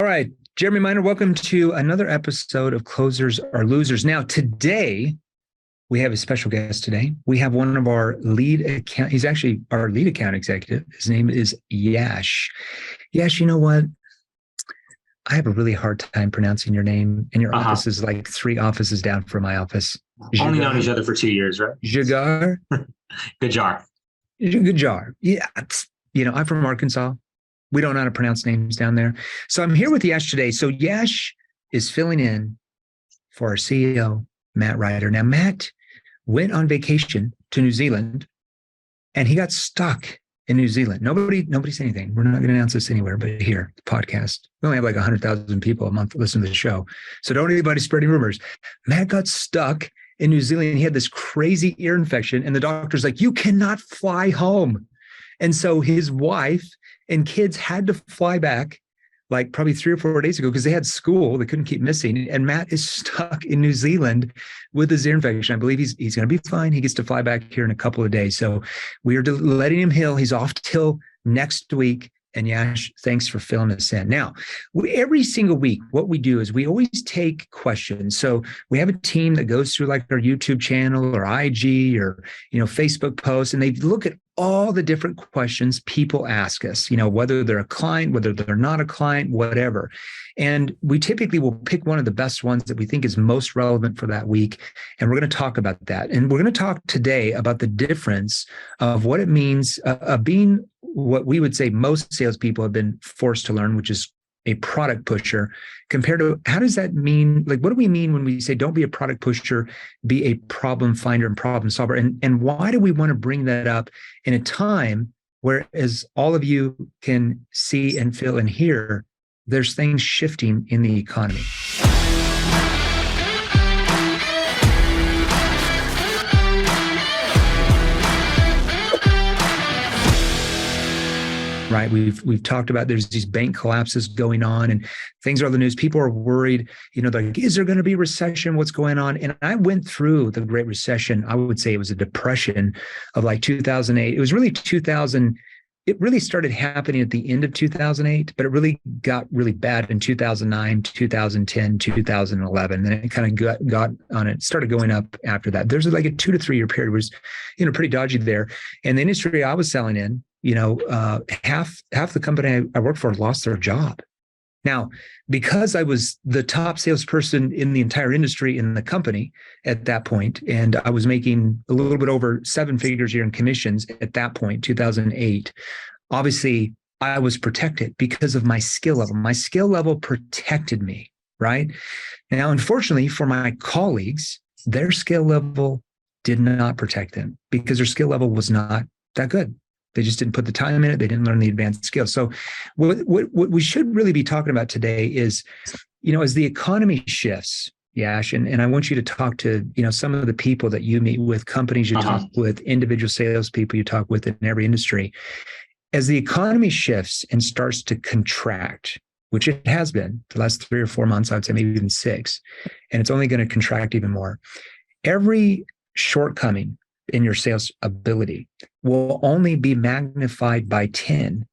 right, Jeremy Miner, welcome to another episode of Closers Are Losers. Now, today, we have a special guest today. We have one of our he's actually our lead account executive. His name is Yash. Yash, you know what? I have a really hard time pronouncing your name, and your office is like 3 offices down from my office. Only known each other for 2 years, right? Gajjar? Gajjar. Gajjar. Yeah. I'm from Arkansas. We don't know how to pronounce names down there. So I'm here with Yash today. So Yash is filling in for our CEO, Matt Ryder. Now, Matt went on vacation to New Zealand and he got stuck in New Zealand. Nobody said anything. We're not going to announce this anywhere, but here, the podcast. We only have like 100,000 people a month listen to the show. So don't anybody spread any rumors. Matt got stuck in New Zealand. He had this crazy ear infection and the doctor's like, you cannot fly home. And so his wife and kids had to fly back like probably 3 or 4 days ago because they had school. They couldn't keep missing. And Matt is stuck in New Zealand with his ear infection. I believe he's going to be fine. He gets to fly back here in a couple of days. So we are letting him heal. He's off till next week. And Yash, thanks for filling us in. Now, every single week, what we do is we always take questions. So we have a team that goes through like our YouTube channel or IG or, Facebook posts, and they look at all the different questions people ask us, whether they're a client, whether they're not a client, whatever. And we typically will pick one of the best ones that we think is most relevant for that week. And we're going to talk about that. And we're going to talk today about the difference of what it means of being what we would say most salespeople have been forced to learn, which is a product pusher, compared to how does that mean? Like, what do we mean when we say don't be a product pusher, be a problem finder and problem solver? And why do we want to bring that up in a time where, as all of you can see and feel and hear, there's things shifting in the economy? Right. We've talked about there's these bank collapses going on and things are on the news. People are worried, like, is there going to be a recession? What's going on? And I went through the Great Recession. I would say it was a depression of like 2008. It was really 2000. It really started happening at the end of 2008, but it really got really bad in 2009, 2010, 2011. Then it kind of got on it, started going up after that. There's like a 2 to 3 year period was, pretty dodgy there. And the industry I was selling in, half the company I worked for lost their job. Now, because I was the top salesperson in the entire industry in the company at that point, and I was making a little bit over 7 figures a year in commissions at that point, 2008, obviously I was protected because of my skill level. My skill level protected me, right? Now, unfortunately for my colleagues, their skill level did not protect them because their skill level was not that good. They just didn't put the time in it. They didn't learn the advanced skills. So what we should really be talking about today is, as the economy shifts, Yash, and I want you to talk to, some of the people that you meet with, companies you talk with, individual salespeople you talk with in every industry. As the economy shifts and starts to contract, which it has been the last 3 or 4 months, I would say maybe even 6, and it's only going to contract even more. Every shortcoming in your sales ability will only be magnified by 10,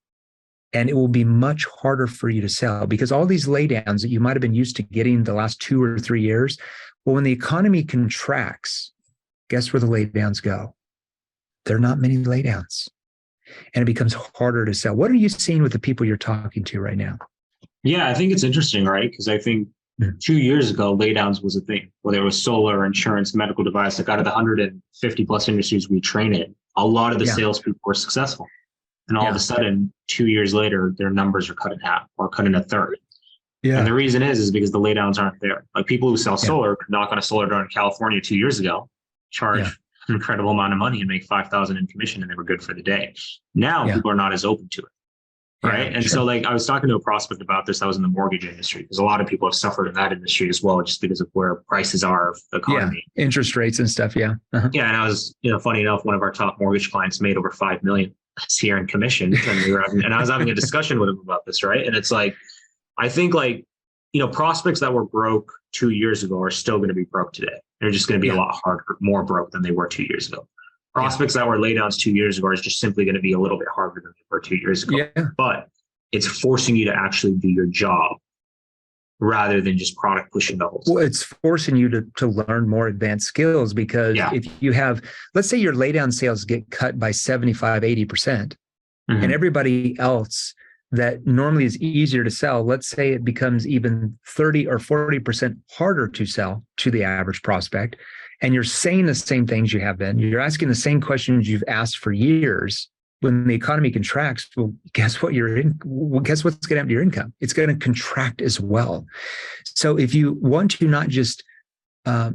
and it will be much harder for you to sell because all these laydowns that you might have been used to getting the last 2 or 3 years, well, when the economy contracts, guess where the laydowns go? There are not many laydowns, and it becomes harder to sell. What are you seeing with the people you're talking to right now? Yeah, I think it's interesting, right? Because I think 2 years ago, laydowns was a thing, whether it was solar, insurance, medical device. Like out of the 150 plus industries we train in, a lot of the salespeople were successful. And all of a sudden, 2 years later, their numbers are cut in half or cut in a third. Yeah. And the reason is because the laydowns aren't there. Like people who sell solar could knock on a solar door in California 2 years ago, charge an incredible amount of money and make $5,000 in commission, and they were good for the day. Now people are not as open to it. Right. And so like I was talking to a prospect about this that was in the mortgage industry, because a lot of people have suffered in that industry as well, just because of where prices are of the economy. Yeah. Interest rates and stuff. Yeah. Yeah. And I was, funny enough, one of our top mortgage clients made over 5 million this year in commission. And I was having a discussion with him about this. Right. And it's like, I think like, prospects that were broke 2 years ago are still going to be broke today. They're just going to be a lot harder, more broke than they were 2 years ago. Prospects that were laydowns 2 years ago is just simply going to be a little bit harder than they were 2 years ago. Yeah. But it's forcing you to actually do your job rather than just product pushing the whole time. Well, it's forcing you to learn more advanced skills, because if you have, let's say your laydown sales get cut by 75, 80%, and everybody else that normally is easier to sell, let's say it becomes even 30 or 40% harder to sell to the average prospect, and you're saying the same things you have been, you're asking the same questions you've asked for years. When the economy contracts, well, guess what? Guess what's going to happen to your income? It's going to contract as well. So if you want to not just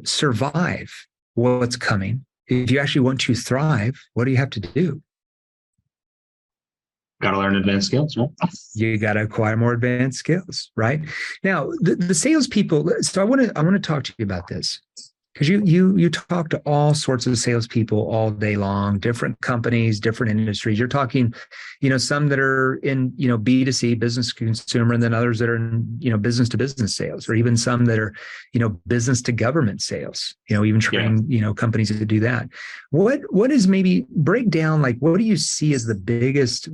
survive what's coming, if you actually want to thrive, what do you have to do? Got to learn advanced skills, right? You got to acquire more advanced skills, right? Now, the salespeople. So I want to talk to you about this, because you talk to all sorts of salespeople all day long, different companies, different industries. You're talking, some that are in, B2C, business to consumer, and then others that are in, business to business sales, or even some that are, business to government sales, even training, companies to do that. What is, maybe break down, like, what do you see as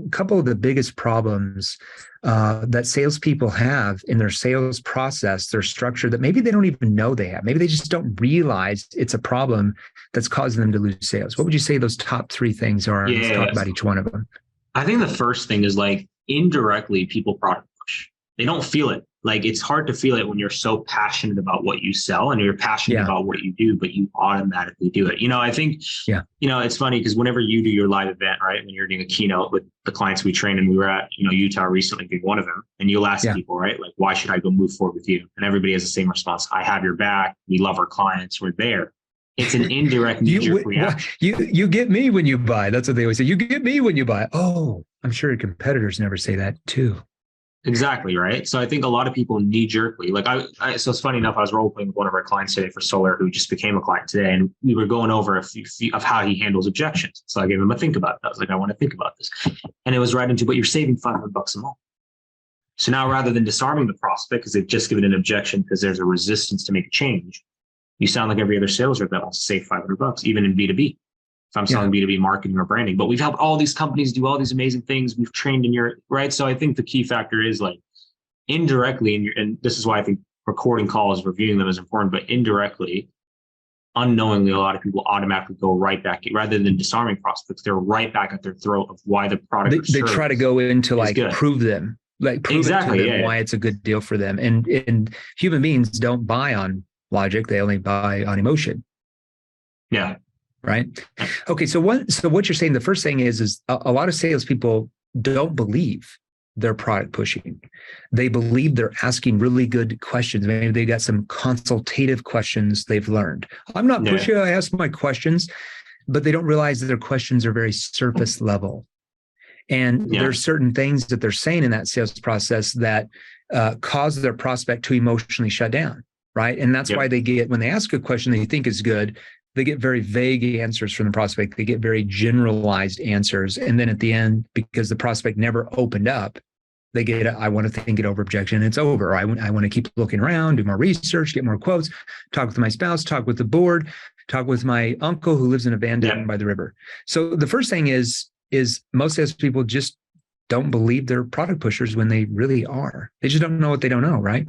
couple of the biggest problems that salespeople have in their sales process, their structure, that maybe they don't even know they have? Maybe they just don't realize it's a problem that's causing them to lose sales. What would you say those top 3 things are? Let's talk about each one of them. I think the first thing is, like, indirectly people product push. They don't feel it. Like, it's hard to feel it when you're so passionate about what you sell and you're passionate about what you do, but you automatically do it. I think, it's funny because whenever you do your live event, right, when you're doing a keynote with the clients we train, and we were at, Utah recently being one of them, and you'll ask people, right, like, why should I go move forward with you? And everybody has the same response. I have your back. We love our clients. We're there. It's an indirect knee-jerk reaction. You get me when you buy. That's what they always say. You get me when you buy. Oh, I'm sure your competitors never say that too. Exactly, right? So I think a lot of people knee-jerkly, like so it's funny enough, I was role-playing with one of our clients today for solar, who just became a client today, and we were going over a few of how he handles objections. So I gave him a think about it. I was like, I want to think about this. And it was right into, but you're saving $500 a month. So now, rather than disarming the prospect because they've just given an objection because there's a resistance to make a change, you sound like every other sales rep that wants to save $500, even in B2B. If I'm selling B2B marketing or branding, but we've helped all these companies do all these amazing things. We've trained in right. So I think the key factor is, like, indirectly, and this is why I think recording calls, reviewing them is important, but indirectly, unknowingly, a lot of people automatically go right back, rather than disarming prospects, they're right back at their throat of why the product they try to go into, like, prove them, like, prove exactly, it to them why it's a good deal for them. And human beings don't buy on logic. They only buy on emotion. Yeah. Right. Okay. So what you're saying, the first thing is a lot of salespeople don't believe they're product pushing. They believe they're asking really good questions. Maybe they got some consultative questions they've learned. I'm not pushing. I ask my questions, but they don't realize that their questions are very surface level. And there's certain things that they're saying in that sales process that cause their prospect to emotionally shut down. Right. And that's why they get, when they ask a question they think is good, they get very vague answers from the prospect. They get very generalized answers. And then at the end, because the prospect never opened up, they get I want to think it over objection. It's over. I want to keep looking around, do more research, get more quotes, talk with my spouse, talk with the board, talk with my uncle who lives in a van down by the river. So the first thing is most salespeople just don't believe they're product pushers when they really are. They just don't know what they don't know, right?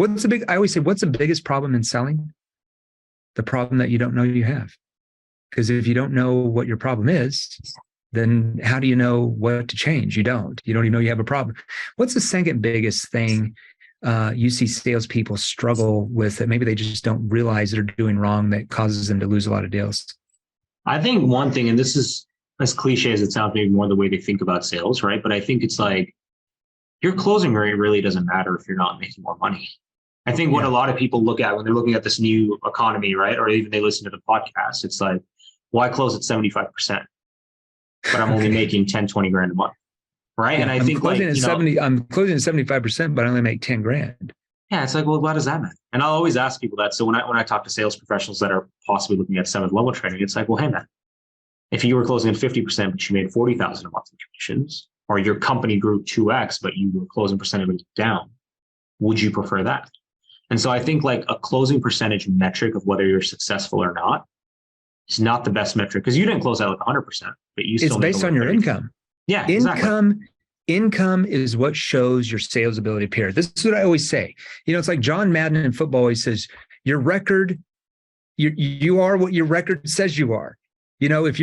I always say, what's the biggest problem in selling? The problem that you don't know you have. Because if you don't know what your problem is, then how do you know what to change? You don't even know you have a problem. What's the second biggest thing you see salespeople struggle with that maybe they just don't realize they're doing wrong that causes them to lose a lot of deals? I think one thing, and this is as cliche as it sounds, maybe more the way they think about sales, right? But I think it's like, your closing rate really doesn't matter if you're not making more money. I think what a lot of people look at when they're looking at this new economy, right? Or even they listen to the podcast, it's like, well, I close at 75%, but I'm only making 10, 20 grand a month. Right. And I think I'm closing at 75%, but I only make 10 grand. Yeah. It's like, well, why does that matter? And I'll always ask people that. So when I talk to sales professionals that are possibly looking at 7th level training, it's like, well, hey man, if you were closing at 50%, but you made 40,000 a month in commissions, or your company grew 2x, but you were closing percentage down, would you prefer that? And so I think, like, a closing percentage metric of whether you're successful or not is not the best metric, because you didn't close out like 100%, but you still. It's based on your income. Yeah, income. Exactly. income is what shows your sales ability period. This is what I always say. It's like John Madden in football always says, your record, you are what your record says you are. If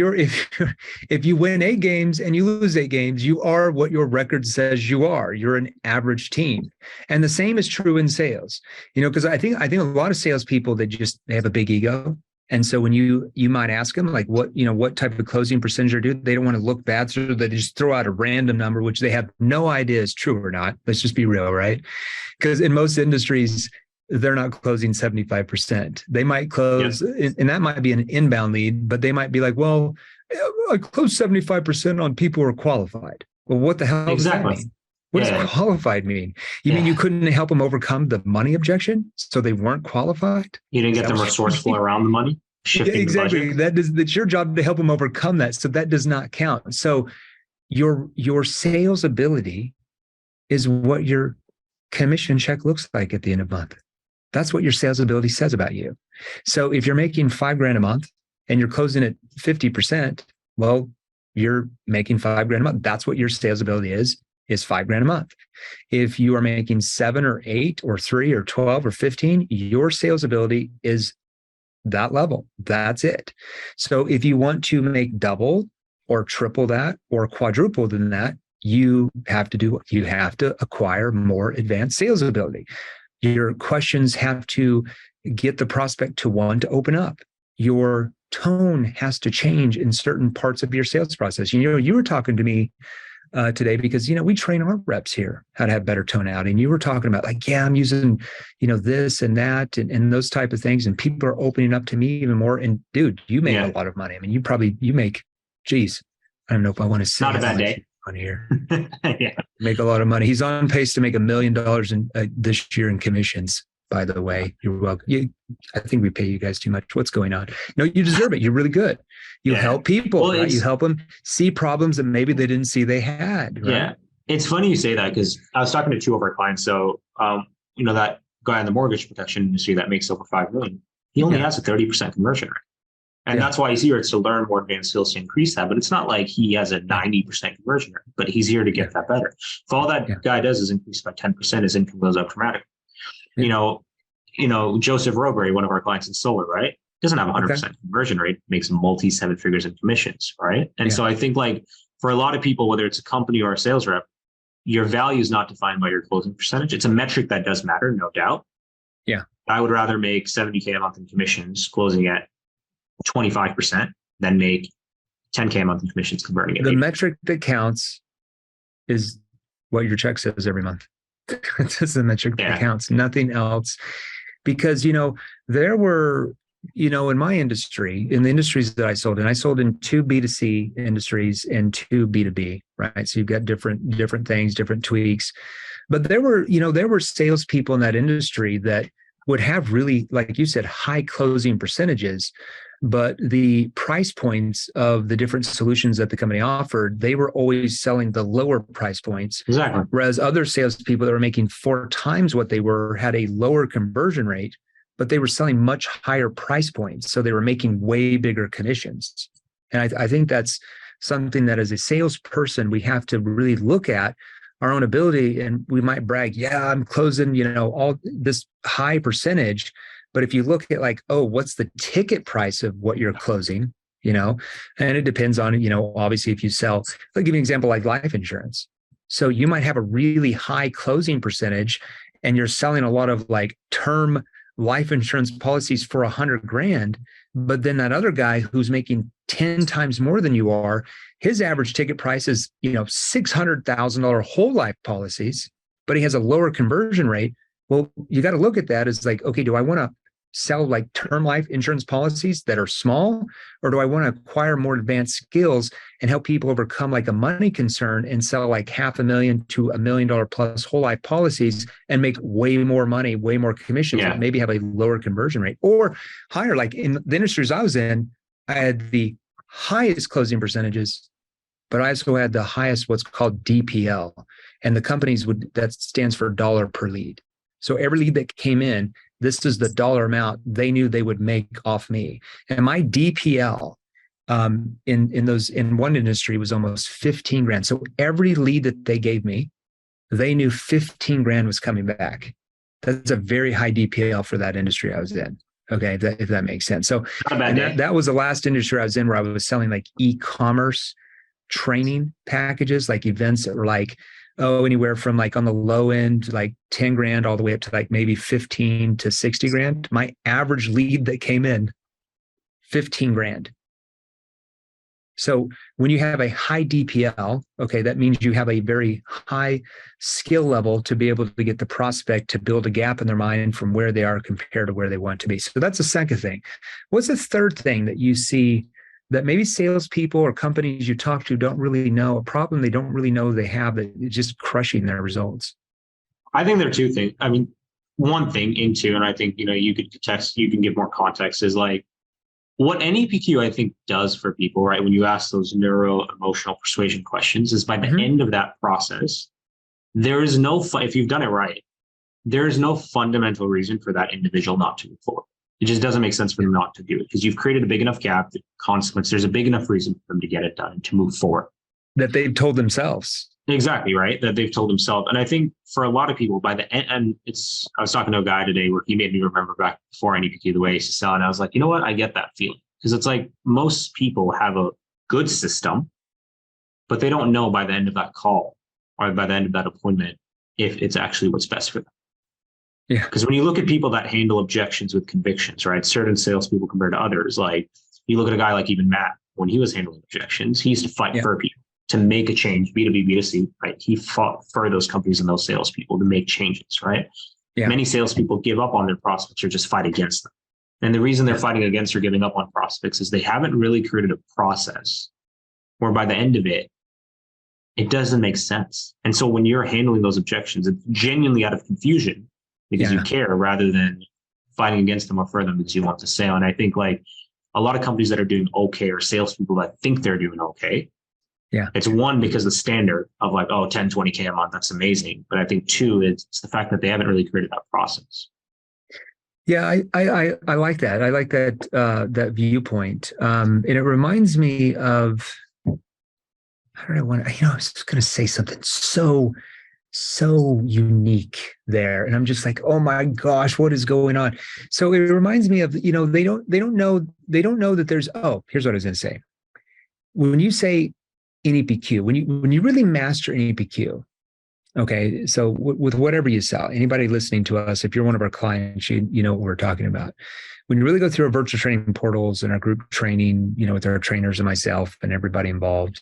you win 8 games and you lose 8 games, you are what your record says you are. You're an average team. And the same is true in sales, because I think a lot of salespeople, they have a big ego. And so when you might ask them like what type of closing percentage do, they don't want to look bad. So they just throw out a random number, which they have no idea is true or not. Let's just be real, right? Because in most industries, they're not closing 75%. They might close, and that might be an inbound lead, but they might be like, well, I close 75% on people who are qualified. Well, what the hell does that mean? What does qualified mean? You mean you couldn't help them overcome the money objection, so they weren't qualified? You didn't get them resourceful around the money? Exactly. That's your job to help them overcome that. So that does not count. So your sales ability is what your commission check looks like at the end of the month. That's what your sales ability says about you. So if you're making $5,000 a month and you're closing at 50%, well, you're making $5,000 a month. That's what your sales ability is $5,000 a month. If you are making 7 or 8 or 3 or 12 or 15, your sales ability is that level. That's it. So if you want to make double or triple that or quadruple than that, you have to acquire more advanced sales ability. Your questions have to get the prospect to want to open up. Your tone has to change in certain parts of your sales process. You were talking to me today because, we train our reps here how to have better tonality. And you were talking about like, I'm using, this and that and those type of things. And people are opening up to me even more. And dude, you make a lot of money. I mean, you make, geez, I don't know if I want to say not a bad day on here. Make a lot of money. He's on pace to make $1 million in this year in commissions. By the way, you're welcome. I think we pay you guys too much. What's going on? No, you deserve it. You're really good. You help people, right? You help them see problems that maybe they didn't see they had. Right? Yeah. It's funny you say that because I was talking to 2 of our clients. So, that guy in the mortgage protection industry that makes over $5 million, he only has a 30% conversion rate. And that's why he's here. It's to learn more advanced skills to increase that. But it's not like he has a 90% conversion rate, but he's here to get that better. If all that guy does is increase by 10%, his income goes up dramatically. Joseph Roberry, one of our clients in solar, right? Doesn't have a 100% conversion rate, makes multi 7 figures in commissions, right? And so I think like for a lot of people, whether it's a company or a sales rep, your value is not defined by your closing percentage. It's a metric that does matter, no doubt. Yeah. I would rather make 70K a month in commissions closing at 25% than make 10K a month in commissions converting at the 80. metric that counts is what your check says every month. That's the metric that counts, nothing else. Because, there were, in my industry, in the industries that I sold in 2 B2C industries and 2 B2B, right? So you've got different things, different tweaks. But there were salespeople in that industry that would have really, like you said, high closing percentages, but the price points of the different solutions that the company offered, they were always selling the lower price points. Exactly. Whereas other salespeople that were making 4 times what they were had a lower conversion rate, but they were selling much higher price points. So they were making way bigger commissions. And I think that's something that as a salesperson, we have to really look at our own ability. And we might brag, I'm closing, all this high percentage. But if you look at like, what's the ticket price of what you're closing, and it depends on, obviously if you sell, I'll give you an example like life insurance. So you might have a really high closing percentage and you're selling a lot of like term life insurance policies for $100,000. But then that other guy who's making 10 times more than you are, his average ticket price is, $600,000 whole life policies, but he has a lower conversion rate. Well, you got to look at that as like, okay, do I want to sell like term life insurance policies that are small, or do I want to acquire more advanced skills and help people overcome like a money concern and sell like $500,000 to $1 million plus whole life policies and make way more money, way more commissions, and maybe have a lower conversion rate or higher? Like in the industries I was in, I had the highest closing percentages, but I also had the highest what's called DPL, and the companies that stands for dollar per lead. So every lead that came in, this is the dollar amount they knew they would make off me. And my DPL in one industry was almost 15 grand. So every lead that they gave me, they knew 15 grand was coming back. That's a very high DPL for that industry I was in. Okay, if that makes sense. So, and that was the last industry I was in where I was selling like e-commerce training packages, like events that were like, anywhere from like on the low end, like 10 grand all the way up to like maybe 15 to 60 grand. My average lead that came in, 15 grand. So when you have a high DPL, okay, that means you have a very high skill level to be able to get the prospect to build a gap in their mind from where they are compared to where they want to be. So that's the second thing. What's the third thing that you see that maybe salespeople or companies you talk to don't really know, a problem they don't really know they have that is just crushing their results? I think there are two things. I mean, one thing and I think, you can give more context is like, what NEPQ, I think, does for people, right, when you ask those neuro-emotional persuasion questions is by the end of that process, there is no, if you've done it right, there is no fundamental reason for that individual not to move forward. It just doesn't make sense for them not to do it because you've created a big enough gap, the consequence, there's a big enough reason for them to get it done and to move forward. That they've told themselves. Exactly, right? That they've told themselves. And I think for a lot of people by the end, and I was talking to a guy today where he made me remember back before NEPQ, the way he used to sell. And I was like, you know what? I get that feeling because it's like most people have a good system, but they don't know by the end of that call or by the end of that appointment if it's actually what's best for them. Yeah. Because when you look at people that handle objections with convictions, right? Certain salespeople compared to others, like you look at a guy like even Matt, when he was handling objections, he used to fight for people to make a change, B2B, B2C, right? He fought for those companies and those salespeople to make changes, right? Yeah. Many salespeople give up on their prospects or just fight against them. And the reason they're fighting against or giving up on prospects is they haven't really created a process where by the end of it, it doesn't make sense. And so when you're handling those objections, it's genuinely out of confusion because you care rather than fighting against them or for them because you want to sell. And I think like a lot of companies that are doing okay or salespeople that think they're doing okay, it's one, because the standard of like, 10, 20K a month, that's amazing. But I think two, it's the fact that they haven't really created that process. Yeah, I like that. I like that that viewpoint. And it reminds me of, how did I want to, I was just going to say something so unique there. And I'm just like, oh my gosh, what is going on? So it reminds me of, they don't know that there's, here's what I was going to say. When you say NEPQ, when you really master NEPQ, okay, so with whatever you sell, anybody listening to us, if you're one of our clients, you know what we're talking about. When you really go through our virtual training portals and our group training, with our trainers and myself and everybody involved,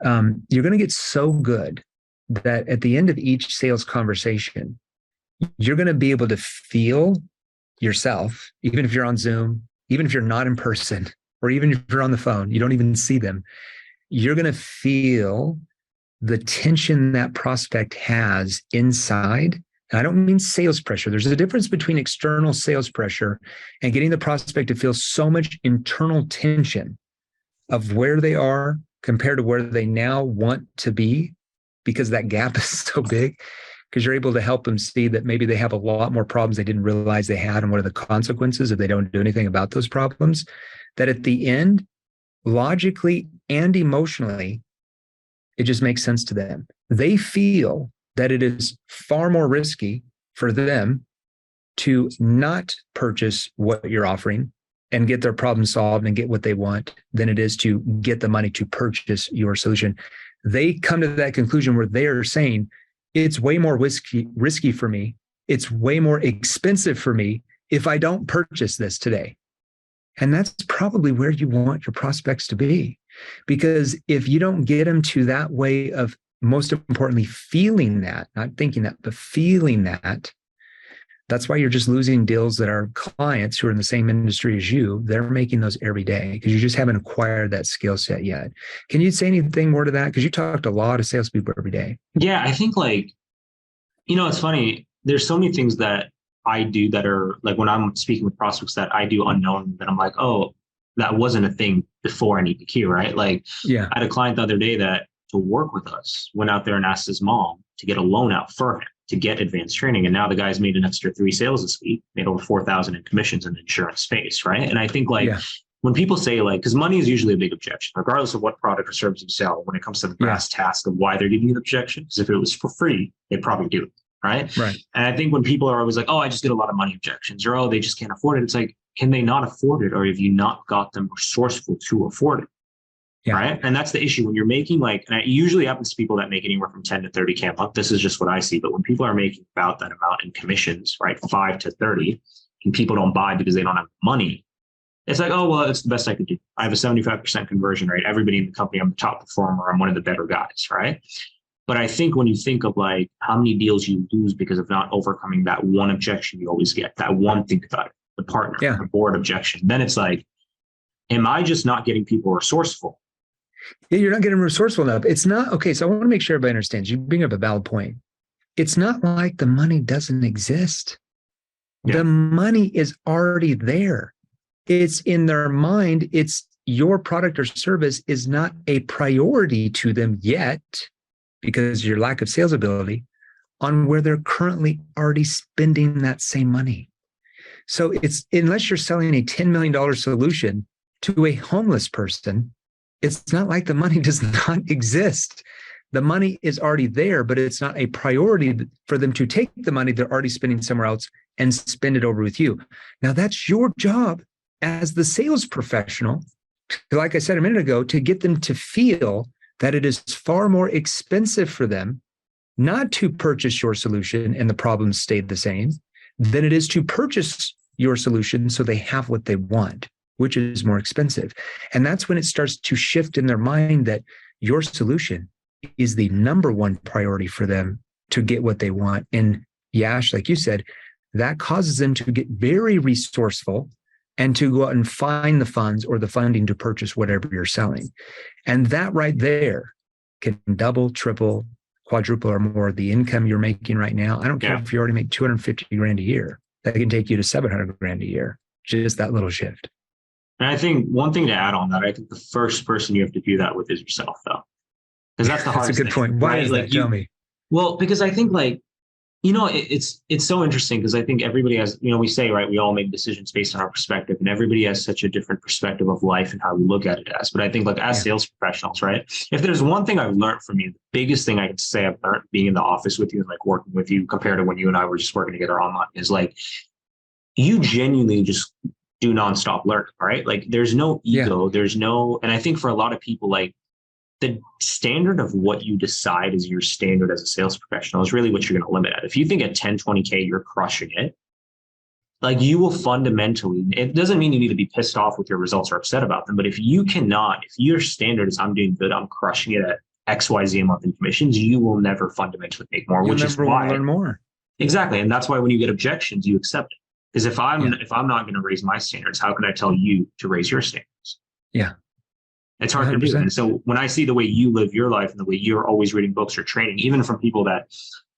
you're going to get so good that at the end of each sales conversation, you're going to be able to feel yourself, even if you're on Zoom, even if you're not in person, or even if you're on the phone, you don't even see them. You're going to feel the tension that prospect has inside. And I don't mean sales pressure. There's a difference between external sales pressure and getting the prospect to feel so much internal tension of where they are compared to where they now want to be, because that gap is so big, because you're able to help them see that maybe they have a lot more problems they didn't realize they had, and what are the consequences if they don't do anything about those problems. That at the end, logically and emotionally, it just makes sense to them. They feel that it is far more risky for them to not purchase what you're offering and get their problem solved and get what they want than it is to get the money to purchase your solution. They come to that conclusion where they're saying, it's way more risky for me. It's way more expensive for me if I don't purchase this today. And that's probably where you want your prospects to be. Because if you don't get them to that way of, most importantly, feeling that, not thinking that, but feeling that, that's why you're just losing deals that are clients who are in the same industry as you. They're making those every day because you just haven't acquired that skill set yet. Can you say anything more to that? Because you talk to a lot of salespeople every day. Yeah, I think it's funny. There's so many things that I do that are like, when I'm speaking with prospects that I do unknown, that I'm like, oh, that wasn't a thing before NEPQ, right? Like, I had a client the other day that, to work with us, went out there and asked his mom to get a loan out for him to get advanced training. And now the guy's made an extra 3 sales this week, made over 4,000 in commissions in the insurance space, right? And I think when people say like, because money is usually a big objection, regardless of what product or service you sell, when it comes to the brass task of why they're giving you the objection, because if it was for free, they'd probably do it. Right. And I think when people are always like, oh, I just get a lot of money objections, or, oh, they just can't afford it. It's like, can they not afford it? Or have you not got them resourceful to afford it? Right. And that's the issue when you're making like, and it usually happens to people that make anywhere from 10 to 30K a month. This is just what I see. But when people are making about that amount in commissions, right, 5 to 30, and people don't buy because they don't have money, it's like, oh, well, it's the best I could do. I have a 75% conversion rate. Everybody in the company, I'm the top performer. I'm one of the better guys. Right. But I think when you think of like how many deals you lose because of not overcoming that one objection you always get, that one thing about it, the partner, the board objection, then it's like, am I just not getting people resourceful? Yeah, you're not getting resourceful enough. It's not, okay, so I want to make sure everybody understands. You bring up a valid point. It's not like the money doesn't exist. The money is already there. It's in their mind. It's your product or service is not a priority to them yet because of your lack of sales ability on where they're currently already spending that same money. So it's, unless you're selling a $10 million solution to a homeless person, it's not like the money does not exist. The money is already there, but it's not a priority for them to take the money they're already spending somewhere else and spend it over with you. Now, that's your job as the sales professional, like I said a minute ago, to get them to feel that it is far more expensive for them not to purchase your solution and the problems stay the same than it is to purchase your solution so they have what they want, which is more expensive. And that's when it starts to shift in their mind that your solution is the number one priority for them to get what they want. And Yash, like you said, that causes them to get very resourceful and to go out and find the funds or the funding to purchase whatever you're selling. And that right there can double, triple, quadruple or more the income you're making right now. I don't care if you already make 250 grand a year, that can take you to 700 grand a year, just that little shift. And I think one thing to add on that, I think the first person you have to do that with is yourself, though. Because that's the hardest thing. That's a good point. Why is that? Tell me. Well, because I think like, you know, it's so interesting because I think everybody has, you know, we say, right, we all make decisions based on our perspective and everybody has such a different perspective of life and how we look at it as. But I think like as sales professionals, right, if there's one thing I've learned from you, the biggest thing I can say I've learned being in the office with you and like working with you compared to when you and I were just working together online is like, you genuinely just do nonstop learning, right? Like there's no ego, there's no, and I think for a lot of people, like the standard of what you decide is your standard as a sales professional is really what you're going to limit at. If you think at 10, 20K, you're crushing it, like you will fundamentally, it doesn't mean you need to be pissed off with your results or upset about them. But if you cannot, if your standard is I'm doing good, I'm crushing it at XYZ a month in commissions, you will never fundamentally make more, which is why learn more. Exactly. And that's why when you get objections, you accept it. Because if I'm not going to raise my standards, how can I tell you to raise your standards? Yeah. It's hard 100%. To do. And so when I see the way you live your life and the way you're always reading books or training, even from people that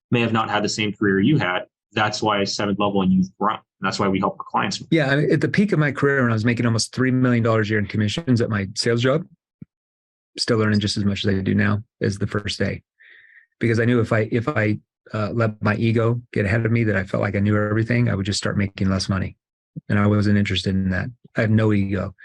may have not had the same career you had, that's why it's 7th level and you've grown. And that's why we help our clients. Yeah. I mean, at the peak of my career, when I was making almost $3 million a year in commissions at my sales job, still learning just as much as I do now as the first day. Because I knew if I let my ego get ahead of me, that I felt like I knew everything, I would just start making less money. And I wasn't interested in that. I have no ego.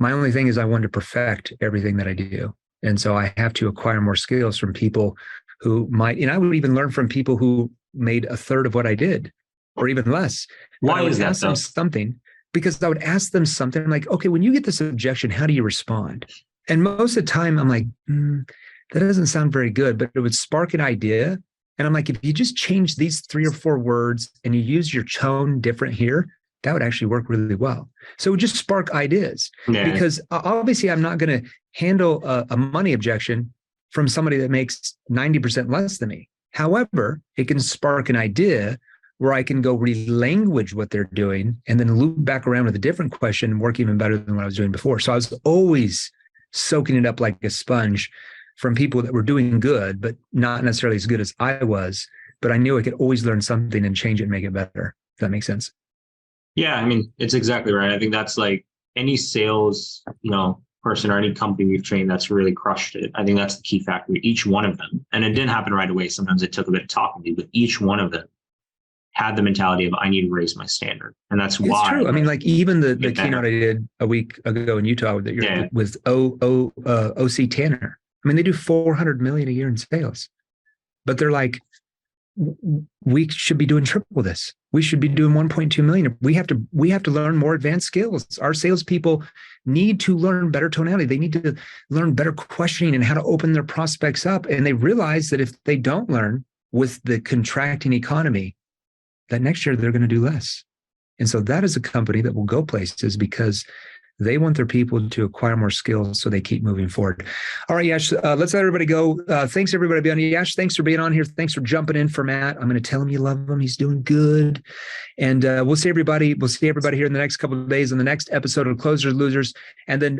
My only thing is I wanted to perfect everything that I do. And so I have to acquire more skills from people who might, and I would even learn from people who made a third of what I did or even less. Why is that? Ask them something, because I would ask them something. I'm like, okay, when you get this objection, how do you respond? And most of the time I'm like, that doesn't sound very good, but it would spark an idea. And I'm like, if you just change these 3 or 4 words and you use your tone different here, that would actually work really well. So it would just spark ideas because obviously I'm not going to handle a money objection from somebody that makes 90% less than me. However, it can spark an idea where I can go relanguage what they're doing and then loop back around with a different question and work even better than what I was doing before. So I was always soaking it up like a sponge from people that were doing good, but not necessarily as good as I was. But I knew I could always learn something and change it and make it better. If that makes sense. Yeah, I mean, it's exactly right. I think that's like any sales, person or any company we've trained that's really crushed it. I think that's the key factor. Each one of them, and it didn't happen right away. Sometimes it took a bit of talking to, but each one of them had the mentality of, I need to raise my standard. And that's why. It's true. I mean, like even the keynote I did a week ago in Utah that you're with OC Tanner. I mean, they do 400 million a year in sales, but they're like, we should be doing triple this. We should be doing 1.2 million. We have to learn more advanced skills. Our salespeople need to learn better tonality. They need to learn better questioning and how to open their prospects up. And they realize that if they don't learn with the contracting economy, that next year they're going to do less. And so that is a company that will go places because they want their people to acquire more skills so they keep moving forward. All right, Yash, let's let everybody go. Thanks, everybody, being on. Yash, thanks for being on here. Thanks for jumping in for Matt. I'm going to tell him you love him. He's doing good. And we'll see everybody here in the next couple of days on the next episode of Closers Losers. And then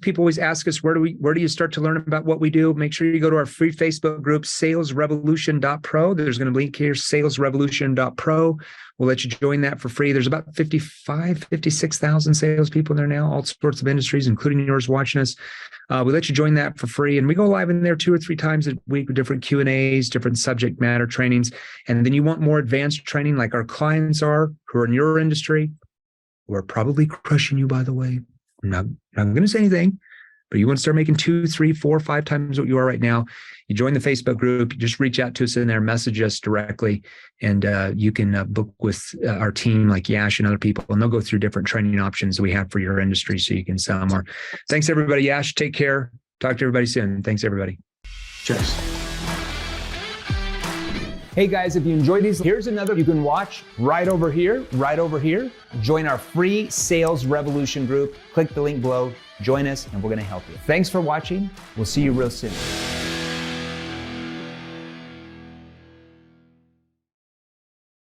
people always ask us, where do you start to learn about what we do? Make sure you go to our free Facebook group, salesrevolution.pro. There's going to be a link here, salesrevolution.pro. We'll let you join that for free. There's about 56,000 salespeople there now, all sorts of industries, including yours watching us. We let you join that for free. And we go live in there 2 or 3 times a week with different Q&As, different subject matter trainings. And then you want more advanced training like our clients are, who are in your industry, who are probably crushing you, by the way. I'm not going to say anything, but you want to start making 2, 3, 4, 5 times what you are right now. You join the Facebook group, you just reach out to us in there, message us directly, and you can book with our team like Yash and other people, and they'll go through different training options that we have for your industry so you can sell more. Thanks, everybody. Yash, take care. Talk to everybody soon. Thanks, everybody. Cheers. Hey guys, if you enjoyed these, here's another you can watch right over here. Join our free Sales Revolution group. Click the link below, join us, and we're going to help you. Thanks for watching. We'll see you real soon.